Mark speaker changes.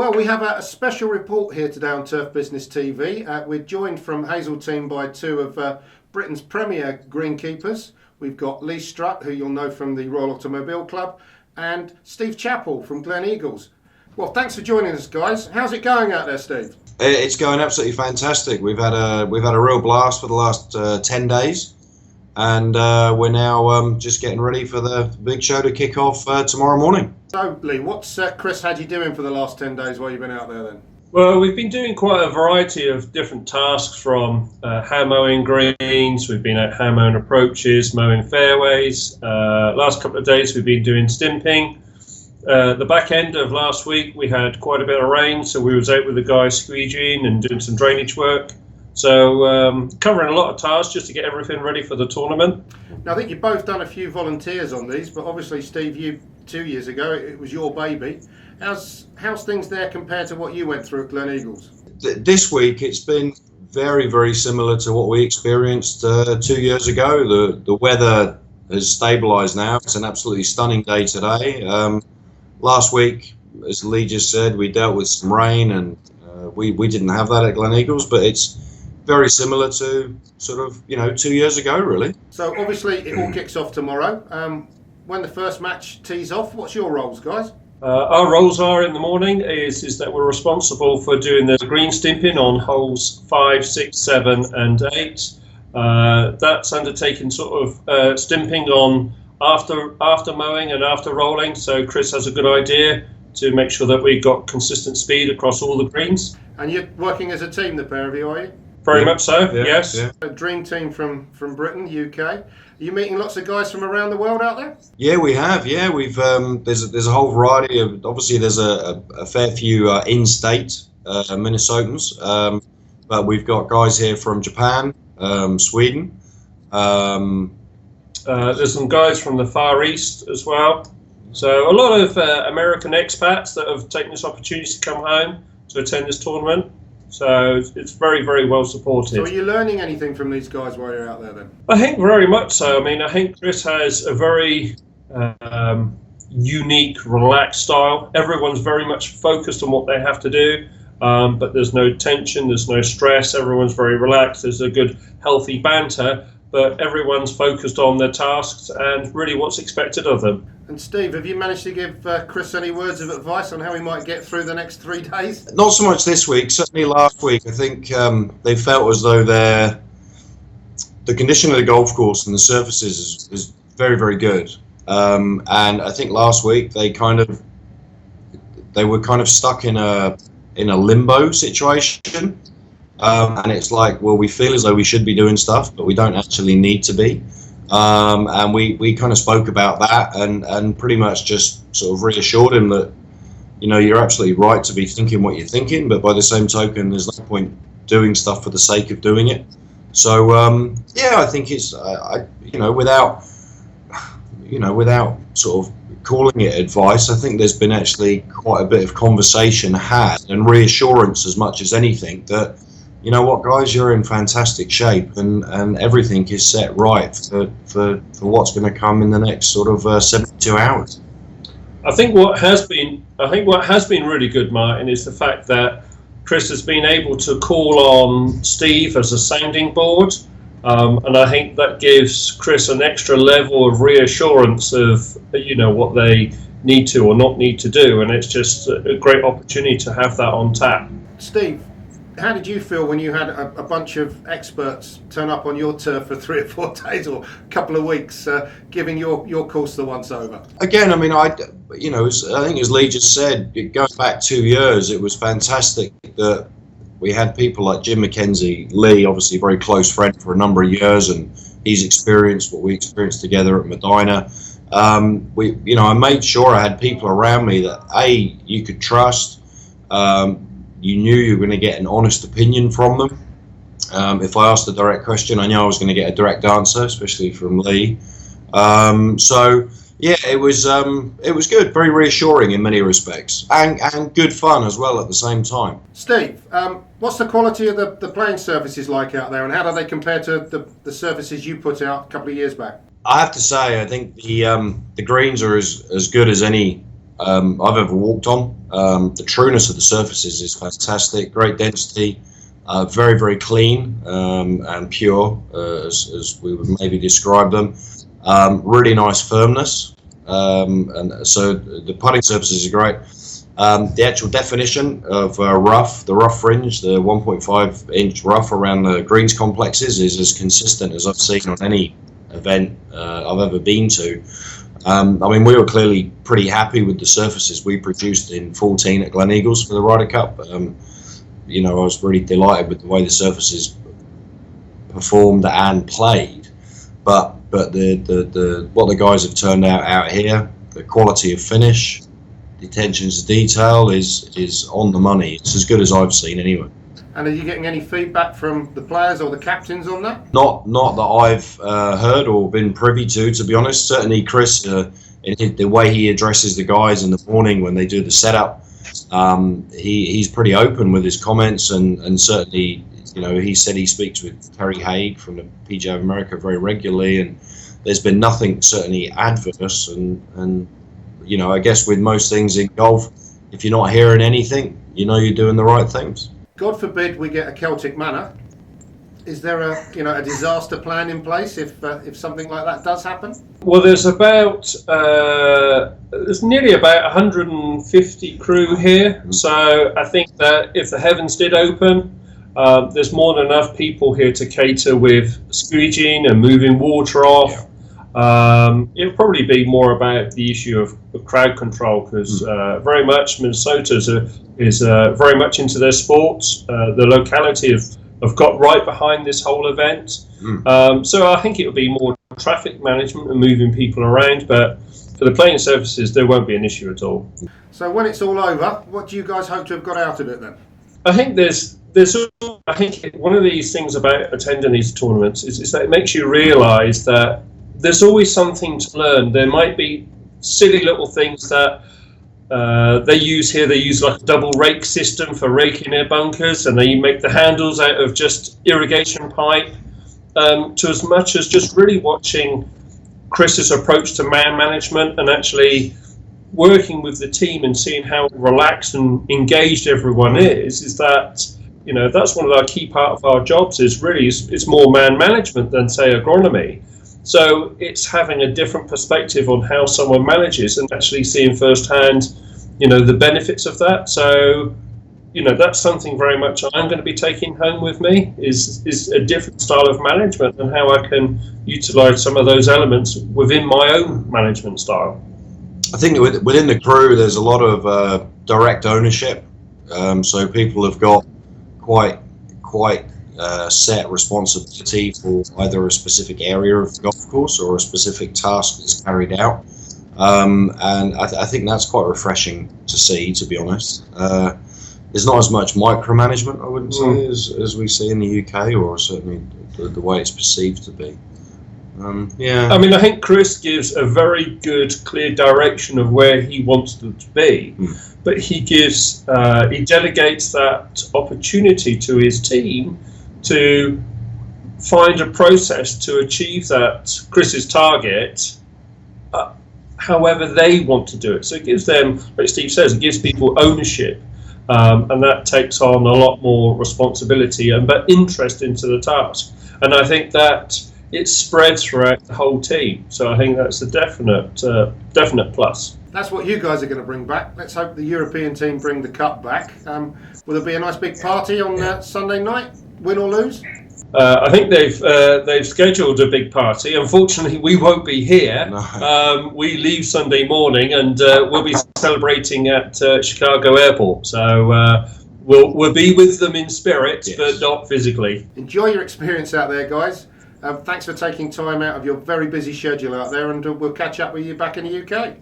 Speaker 1: Well, we have a special report here today on Turf Business TV. We're joined from Hazeltine by two of Britain's premier greenkeepers. We've got Lee Strutt, who you'll know from the Royal Automobile Club, and Steve Chappell from Glen Eagles. Well, thanks for joining us, guys. How's it going out there, Steve?
Speaker 2: It's going absolutely fantastic. We've had a real blast for the last 10 days, and we're now just getting ready for the big show to kick off tomorrow morning.
Speaker 1: So, Lee, what's Chris had you doing for the last 10 days while you've been out there then?
Speaker 3: Well, we've been doing quite a variety of different tasks, from hand mowing greens, we've been at hand mowing approaches, mowing fairways. Last couple of days we've been doing stimping. The back end of last week we had quite a bit of rain, so we was out with the guys squeegeeing and doing some drainage work. So covering a lot of tasks just to get everything ready for the tournament.
Speaker 1: Now, I think you've both done a few volunteers on these, but obviously, Steve, you 2 years ago, it was your baby. How's things there compared to what you went through at Glen Eagles?
Speaker 2: This week it's been very, very similar to what we experienced 2 years ago. The weather has stabilised now. It's an absolutely stunning day today. Last week, as Lee just said, we dealt with some rain, and we didn't have that at Glen Eagles, but it's very similar to sort of 2 years ago, really.
Speaker 1: So obviously it all kicks off tomorrow. When the first match tees off, what's your roles, guys?
Speaker 3: Our roles are in the morning is that we're responsible for doing the green stimping on holes 5, 6, 7 and 8. That's undertaking sort of stimping on after mowing and after rolling, so Chris has a good idea to make sure that we've got consistent speed across all the greens.
Speaker 1: And you're working as a team, the pair of you, are you?
Speaker 3: Very much so, yes.
Speaker 2: Yeah.
Speaker 1: A dream team from Britain, UK. Are you meeting lots of guys from around the world out there?
Speaker 2: Yeah, we have. Yeah, we've there's a whole variety of. Obviously, there's a fair few in-state Minnesotans, but we've got guys here from Japan, Sweden.
Speaker 3: There's some guys from the Far East as well. So a lot of American expats that have taken this opportunity to come home to attend this tournament. So it's very, very well supported.
Speaker 1: So are you learning anything from these guys while you're out there then?
Speaker 3: I think very much so. I mean, I think Chris has a very unique, relaxed style. Everyone's very much focused on what they have to do, but there's no tension, there's no stress. Everyone's very relaxed. There's a good, healthy banter, but everyone's focused on their tasks and really what's expected of them.
Speaker 1: And Steve, have you managed to give Chris any words of advice on how he might get through the next 3 days?
Speaker 2: Not so much this week, certainly last week. I think they felt as though the condition of the golf course and the surfaces is very, very good. And I think last week they were kind of stuck in a limbo situation. And it's like, well, we feel as though we should be doing stuff, but we don't actually need to be. And we kind of spoke about that and pretty much just sort of reassured him that, you're absolutely right to be thinking what you're thinking, but by the same token, there's no point doing stuff for the sake of doing it. So, I think it's, without sort of calling it advice, I think there's been actually quite a bit of conversation had and reassurance as much as anything that, you know what, guys, you're in fantastic shape, and everything is set right for what's going to come in the next sort of 72 hours.
Speaker 3: I think what has been really good, Martin, is the fact that Chris has been able to call on Steve as a sounding board, and I think that gives Chris an extra level of reassurance of what they need to or not need to do, and it's just a great opportunity to have that on tap.
Speaker 1: Steve, how did you feel when you had a bunch of experts turn up on your turf for 3 or 4 days or a couple of weeks, giving your course the once over?
Speaker 2: Again, I mean, I think as Lee just said, going back 2 years, it was fantastic that we had people like Jim McKenzie, Lee, obviously a very close friend for a number of years, and he's experienced what we experienced together at Medina. I made sure I had people around me that you could trust. You knew you were going to get an honest opinion from them. If I asked a direct question, I knew I was going to get a direct answer, especially from Lee. It was good, very reassuring in many respects, and good fun as well at the same time.
Speaker 1: Steve, what's the quality of the playing surfaces like out there, and how do they compare to the surfaces you put out a couple of years back?
Speaker 2: I have to say, I think the greens are as good as any I've ever walked on. The trueness of the surfaces is fantastic, great density, very, very clean and pure, as we would maybe describe them. Really nice firmness, and so the putting surfaces are great. The actual definition of rough, the rough fringe, the 1.5-inch rough around the greens complexes is as consistent as I've seen on any event I've ever been to. I mean, we were clearly pretty happy with the surfaces we produced in 14 at Gleneagles for the Ryder Cup. You know, I was really delighted with the way the surfaces performed and played. But the what the guys have turned out here, the quality of finish, the attention to detail is on the money. It's as good as I've seen anyway.
Speaker 1: And are you getting any feedback from the players or the captains on that?
Speaker 2: Not that I've heard or been privy to be honest. Certainly Chris, in the way he addresses the guys in the morning when they do the setup, he's pretty open with his comments, and certainly, you know, he said he speaks with Terry Haig from the PGA of America very regularly, and there's been nothing certainly adverse. And you know, I guess with most things in golf, if you're not hearing anything, you know you're doing the right things.
Speaker 1: God forbid we get a Celtic Manor. Is there a disaster plan in place if something like that does happen?
Speaker 3: Well, there's nearly about 150 crew here. So I think that if the heavens did open, there's more than enough people here to cater with squeegeeing and moving water off. It'll probably be more about the issue of crowd control, because very much Minnesota is very much into their sports. The locality have got right behind this whole event. So I think it will be more traffic management and moving people around, but for the playing surfaces there won't be an issue at all.
Speaker 1: So when it's all over, what do you guys hope to have got out of it then?
Speaker 3: I think I think one of these things about attending these tournaments is that it makes you realise that there's always something to learn. There might be silly little things that they use here. They use like a double rake system for raking their bunkers, and they make the handles out of just irrigation pipe, to as much as just really watching Chris's approach to man management and actually working with the team and seeing how relaxed and engaged everyone is that, you know, that's one of our key part of our jobs it's more man management than say agronomy. So it's having a different perspective on how someone manages and actually seeing firsthand, you know, the benefits of that. So, you know, that's something very much I'm going to be taking home with me is a different style of management and how I can utilise some of those elements within my own management style.
Speaker 2: I think within the crew there's a lot of direct ownership. So people have got quite set responsibility for either a specific area of the golf course or a specific task that's carried out, and I think that's quite refreshing to see, to be honest. There's not as much micromanagement, I wouldn't say, as we see in the UK, or certainly the way it's perceived to be. I mean, I think Chris gives a very good, clear direction of where he wants them to be, but he delegates that opportunity to his team to find a process to achieve that Chris's target, however they want to do it. So it gives them, like Steve says, it gives people ownership, and that takes on a lot more responsibility but interest into the task. And I think that it spreads throughout the whole team. So I think that's a definite plus.
Speaker 1: That's what you guys are going to bring back. Let's hope the European team bring the cup back. Will there be a nice big party on Sunday night, win or lose?
Speaker 3: I think they've scheduled a big party. Unfortunately, we won't be here. No. We leave Sunday morning, and we'll be celebrating at Chicago Airport. So we'll be with them in spirit, yes, but not physically.
Speaker 1: Enjoy your experience out there, guys. Thanks for taking time out of your very busy schedule out there, and we'll catch up with you back in the UK.